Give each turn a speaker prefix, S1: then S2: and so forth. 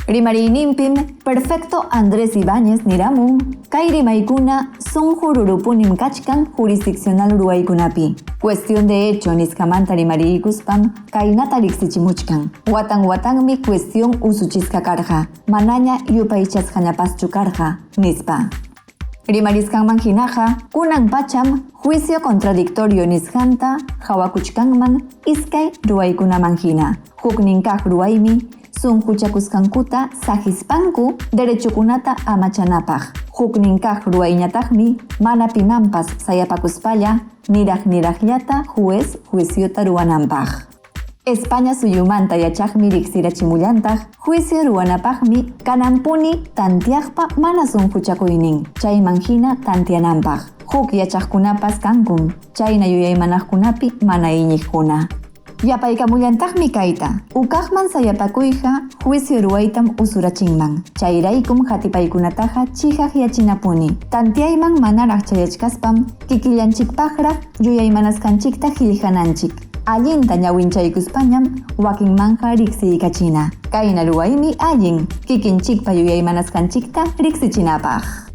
S1: Rimariynimpim perfecto Andrés Ibáñez niramun, kay rimaykuna sunqururupunim kachkan jurisdiccional Uruguaykunapi. Cuestión de hecho niskamanta rimariykuspam kaynata riqsichimuchkan. Watanmi cuestión usuchisqa karqa, manaña yupaychasqañapaschu karqa, nispa. Rimariskanman hinaqa, kunan pacham juicio contradictorio nisqanta hawakuchkanman iskay ruwaykunaman hina. Huknin kaq ruwaymi sunquchakusqankuta sahispanku derechokunata amachanapaq. Huknin kaq ruwayñataqmi mana pimanpas sayapakuspalla niraqllata juiciota ruwananpaq. España suyumanta yachaqmi riqsirachimullantaq juicio ruwanapaqmi kananpuni tantiaqpa mana sunquchakuynin chayman hina tantiananpaq. Huk yachaqkunapas kankum, chayna yuyaymanaqkunapi mana iñiqkuna. Yapaykamullantaqmi kayta, ukaqman sayapakuyqa juicio ruwaytam usurachinman. Chayraykum hatipaykunataqa chihaq yachinapuni. Tantiayman manaraq chayachkaspam kikillanchikpaqraq yuyaymanasqanchikta qillqananchik. Allinta ñawinchaykuspañam wakinmanqa riqsiykachina. Kayna ruwaymi allin, kikinchikpa yuyaymanasqanchikta riqsichinapaq.